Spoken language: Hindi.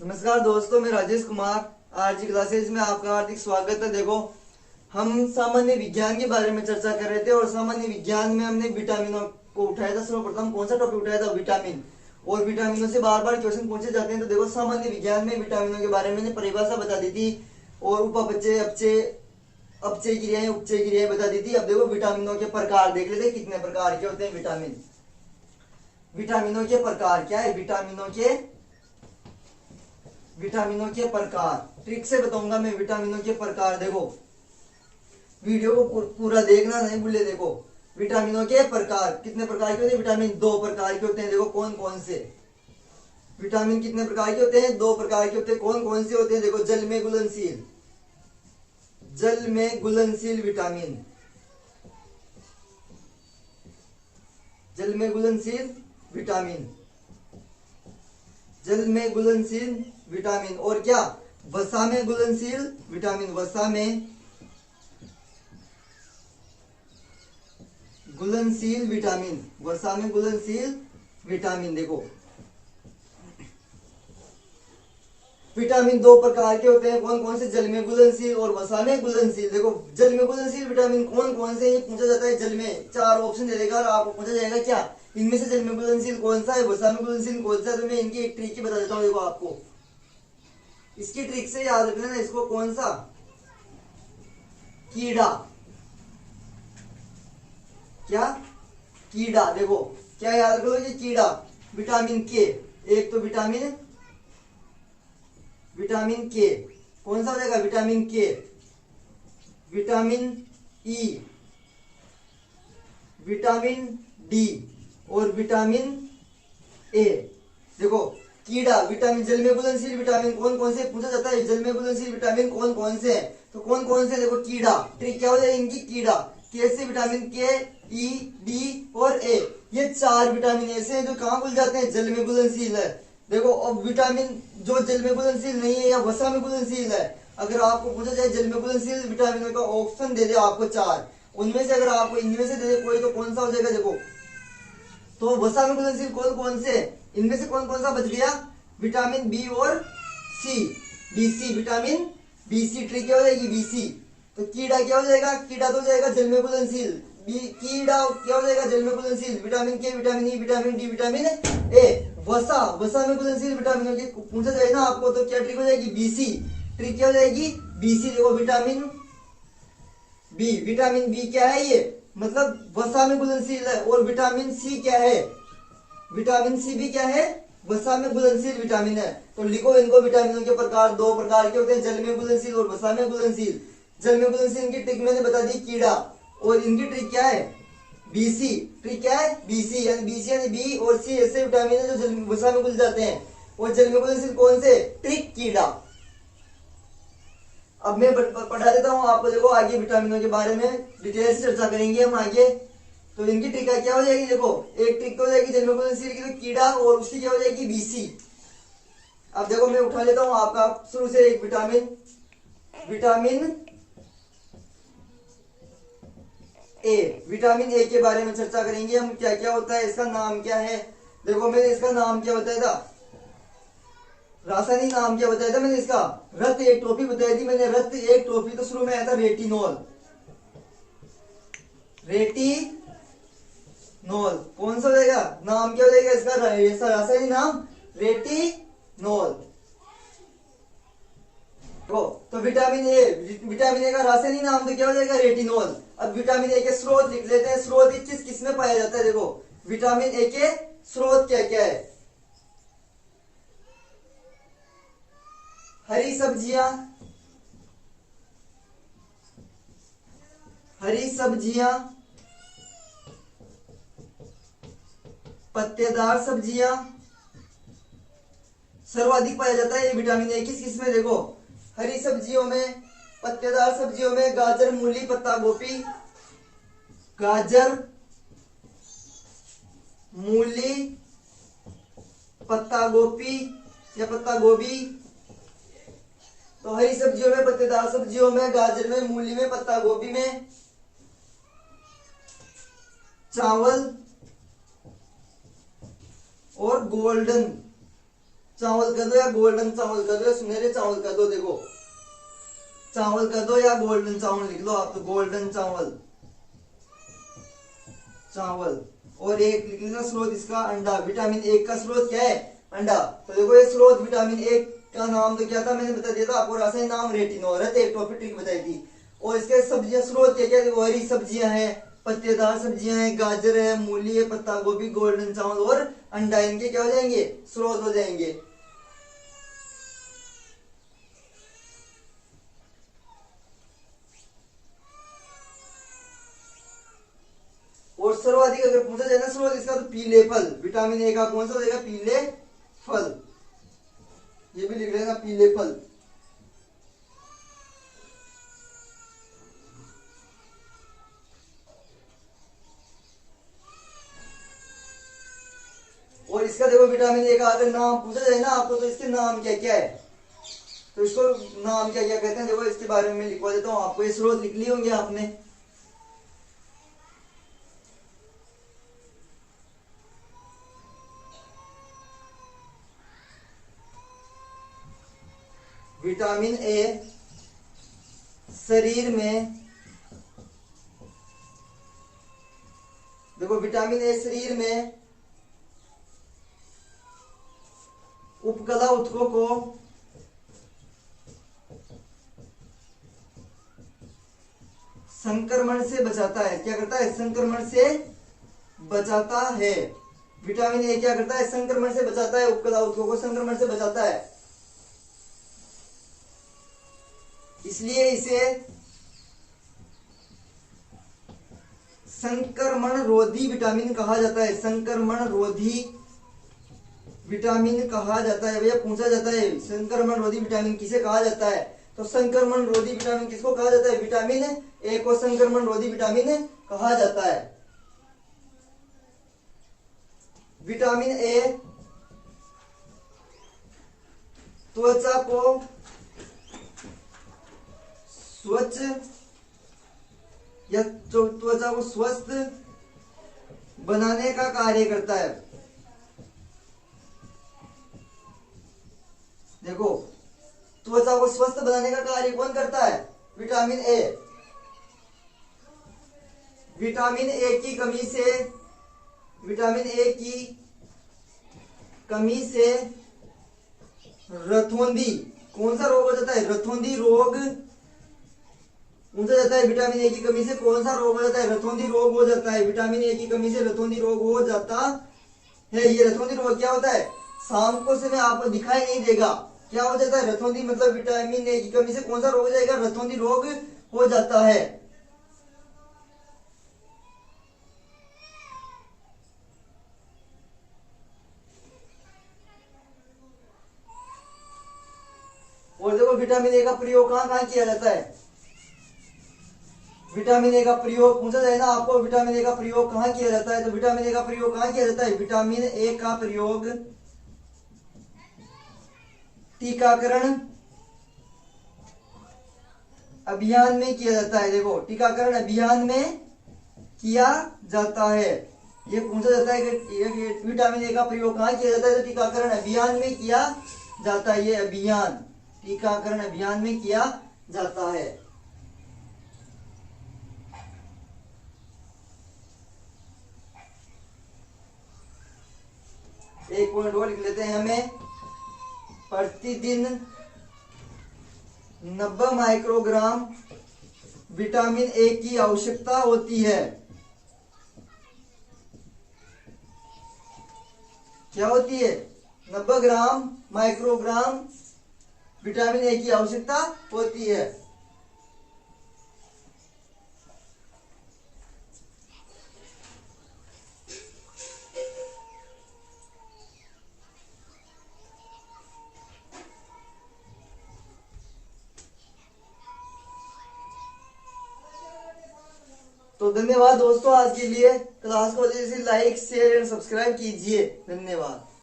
नमस्कार दोस्तों, मैं राजेश कुमार आरजी क्लासेज में आपका हार्दिक स्वागत है। देखो, हम सामान्य विज्ञान के बारे में चर्चा कर रहे थे और सामान्य विज्ञान में हमने विटामिनों को उठाया था। सर्वप्रथम कौन सा टॉपिक उठाया था? विटामिन। और विटामिनों से बार बार क्वेश्चन पूछे जाते हैं, तो देखो सामान्य विज्ञान में विटामिनों के बारे में मैंने परिभाषा बता दी थी और उपापचय, अपचय, अपचय क्रियाएं, उपचय क्रियाएं बता दी थी। अब देखो विटामिनों के प्रकार देख लेते, कितने प्रकार के होते हैं विटामिन। विटामिनों के प्रकार क्या है? विटामिनों के प्रकार ट्रिक से बताऊंगा मैं विटामिनों के प्रकार। देखो वीडियो को पूरा देखना, नहीं भूले। देखो विटामिनों के प्रकार कितने प्रकार के होते हैं? विटामिन दो प्रकार के होते हैं। देखो कौन कौन से विटामिन कितने प्रकार के होते हैं? दो प्रकार के होते हैं। कौन कौन से होते हैं? देखो जल में घुलनशील विटामिन, जल में घुलनशील विटामिन, जल में घुलनशील विटामिन। और क्या? वसा में घुलनशील विटामिन, वसा में घुलनशील विटामिन, वसा में घुलनशील विटामिन। देखो विटामिन दो प्रकार के होते हैं। कौन कौन से? जल में घुलनशील और वसा में घुलनशील। देखो जल में घुलनशील विटामिन कौन कौन से? ये पूछा जाता है जल में। चार ऑप्शन दे देगा और आपको पूछा जाएगा क्या इनमें से जल में घुलनशील कौन सा है, वसा में घुलनशील कौन सा है। तो मैं इनकी एक ट्रिक बता देता हूँ। देखो आपको इसकी ट्रिक से याद रखना है इसको। कौन सा? कीड़ा। क्या? कीड़ा। देखो क्या याद रख लो? ये कीड़ा। विटामिन के, एक तो विटामिन के, कौन सा हो जाएगा? विटामिन के। विटामिन ई, विटामिन डी और विटामिन ए। देखो कीड़ा, विटामिन, जल में घुलनशील विटामिन कौन कौन से पूछा जाता है? जल में घुलनशील विटामिन कौन कौन से हैं? तो कौन कौन से? देखो कीड़ा। ट्रिक क्या हो जाएगी इनकी? कीड़ा। कैसे? विटामिन के, ई, डी और ए। ये चार विटामिन ऐसे हैं जो कहाँ घुल जाते हैं? जल में घुलनशील है। देखो अब विटामिन जो जल में घुलनशील नहीं है या वसा में घुलनशील है, अगर आपको पूछा जाए जल में घुलनशील विटामिनों का ऑप्शन दे दे आपको चार, उनमें से अगर आपको इनमें से दे दे कोई, तो कौन सा हो जाएगा? देखो तो वसा में घुलनशील कौन कौन से? इनमें से कौन कौन सा बच गया? विटामिन बी और सी, बीसी, विटामिन बीसी। ट्रिक क्या हो जाएगी? बीसी। तो कीड़ा क्या हो जाएगा? कीड़ा तो हो जाएगा जल में घुलनशील। कीड़ा क्या हो जाएगा? जल में घुलनशील। विटामिन के, vitamin E, vitamin D, vitamin A. वसा, वसा में घुलनशील विटामिनों की पूछा जाए ना आपको, तो क्या ट्रिक हो जाएगी? बीसी। ट्रिक क्या हो जाएगी? बीसी। देखो विटामिन बी, विटामिन बी क्या है? ये मतलब वसा में घुलनशील है। और विटामिन सी क्या है? विटामिन सी भी क्या है? वसा में घुलनशील विटामिन है। तो लिखो इनको, विटामिनों के प्रकार दो प्रकार के होते हैं, जल में घुलनशील और वसा में घुलनशील। जल में घुलनशील की ट्रिक मैंने बता दी कीड़ा, और इनकी ट्रिक क्या है? बीसी। ट्रिक क्या है? बीसी, यानी बीसी यानी बी और सी ऐसे विटामिन है जो जल वसा में घुल जाते हैं। और जल में घुलनशील कौन से? ट्रिक कीड़ा। अब मैं पढ़ा देता हूँ आपको। देखो आगे विटामिनों के बारे में डिटेल से चर्चा करेंगे हम आगे। तो इनकी ट्रिक क्या हो जाएगी? देखो एक ट्रिक हो जाएगी जल में घुलनशील की, तो कीड़ा, और उसकी क्या हो जाएगी? बीसी। अब देखो मैं उठा लेता हूँ आपका शुरू से एक vitamin, vitamin A. Vitamin A के बारे में चर्चा करेंगे हम, क्या क्या होता है, इसका नाम क्या है। देखो मैंने इसका नाम क्या बताया था? रासायनिक नाम क्या बताया था मैंने इसका? रक्त एक ट्रॉफी बताई थी मैंने। रक्त एक ट्रॉफी, तो शुरू में आया था रेटिनॉल। रेटिनॉल कौन सा हो जाएगा? नाम क्या हो जाएगा इसका? रासायनिक नाम रेटिनॉल। तो विटामिन ए का रासायनिक नाम तो क्या हो जाएगा? रेटिनॉल। अब विटामिन ए के स्रोत लिख लेते हैं। स्रोत किस किस में पाया जाता है? देखो विटामिन ए के स्रोत क्या क्या है? हरी सब्जियां, हरी सब्जियां, पत्तेदार सब्जियां, सर्वाधिक पाया जाता है ये विटामिन ए किस किस में? देखो हरी सब्जियों में, पत्तेदार सब्जियों में गाजर, मूली, पत्ता गोभी, गाजर, मूली, पत्ता गोभी या पत्ता गोभी। तो हरी सब्जियों में, पत्तेदार सब्जियों में, गाजर में, मूली में, पत्ता गोभी में, चावल और गोल्डन चावल कर दो या गोल्डन चावल कर दो या सुनहरे चावल कर दो। देखो चावल कर दो या गोल्डन चावल लिख लो आप, तो गोल्डन चावल चावल। और एक लिख लेना स्रोत इसका अंडा। विटामिन ए का स्रोत क्या है? अंडा। तो देखो ये स्रोत विटामिन ए का नाम तो क्या था, मैंने बता दिया था आपको, रासायनिक नाम रेटिनोल है, एक टॉपिक ट्रिक बताई थी। और इसके सब्जियां स्रोत क्या क्या? देखो हरी सब्जियां हैं, पत्तेदार सब्जियां हैं, गाजर है, मूली है, पत्ता गोभी, गोल्डन चावल और अंडा, इनके क्या हो जाएंगे? स्रोत हो जाएंगे। और सर्वाधिक अगर पूछा जाए ना स्रोत इसका, तो पीले फल। विटामिन ए का कौन सा हो जाएगा? पीले फल। ये भी लिख लेना, पीले फल। और इसका देखो विटामिन ए का अगर नाम पूछा जाए ना आपको, तो इसके नाम क्या क्या है, तो इसको नाम क्या क्या कहते हैं, देखो इसके बारे में लिखवा देता हूँ आपको। ये स्रोत लिख लिए होंगे आपने। विटामिन ए शरीर में, देखो विटामिन ए शरीर में उपकला ऊतकों को संक्रमण से बचाता है। क्या करता है? संक्रमण से बचाता है। विटामिन ए क्या करता है? संक्रमण से बचाता है, उपकला ऊतकों को संक्रमण से बचाता है। इसलिए इसे संक्रमण रोधी विटामिन कहा जाता है। संक्रमण रोधी विटामिन कहा जाता है। भैया पूछा जाता है संक्रमण रोधी विटामिन किसे कहा जाता है, तो संक्रमण रोधी विटामिन किसको कहा जाता है? विटामिन ए को संक्रमण रोधी विटामिन कहा जाता है। विटामिन ए त्वचा को स्वच्छ या त्वचा को स्वस्थ बनाने का कार्य करता है। देखो त्वचा को स्वस्थ बनाने का कार्य कौन करता है? Vitamin A. विटामिन ए की कमी से, विटामिन ए की कमी से रतौंधी, कौन सा रोग हो जाता है? रतौंधी रोग पूछा जाता है। विटामिन ए की कमी से कौन सा रोग हो जाता है? रतौंधी रोग हो जाता है। विटामिन ए की कमी से रतौंधी रोग हो जाता है। ये रतौंधी रोग क्या होता है? शाम को समय आपको दिखाई नहीं देगा। क्या हो जाता है? रतौंधी मतलब विटामिन ए की कमी से कौन सा रोग हो जाएगा? रतौंधी रोग हो जाता है। और देखो विटामिन ए का प्रयोग कहां कहां किया जाता है? विटामिन ए का प्रयोग पूछा जाए ना आपको, विटामिन ए का प्रयोग कहां किया जाता है, तो विटामिन ए का प्रयोग कहां किया जाता है? विटामिन ए का प्रयोग टीकाकरण अभियान में किया जाता है। देखो टीकाकरण अभियान में किया जाता है। ये पूछा जाता है कि विटामिन ए का प्रयोग कहां किया जाता है, तो टीकाकरण अभियान में किया जाता है। ये अभियान टीकाकरण अभियान में किया जाता है। एक पॉइंट और लिख लेते हैं हमें। प्रतिदिन 90 माइक्रोग्राम विटामिन ए की आवश्यकता होती है। क्या होती है? 90 ग्राम माइक्रोग्राम विटामिन ए की आवश्यकता होती है। तो धन्यवाद दोस्तों, आज के लिए क्लास को जैसे लाइक शेयर एंड सब्सक्राइब कीजिए। धन्यवाद।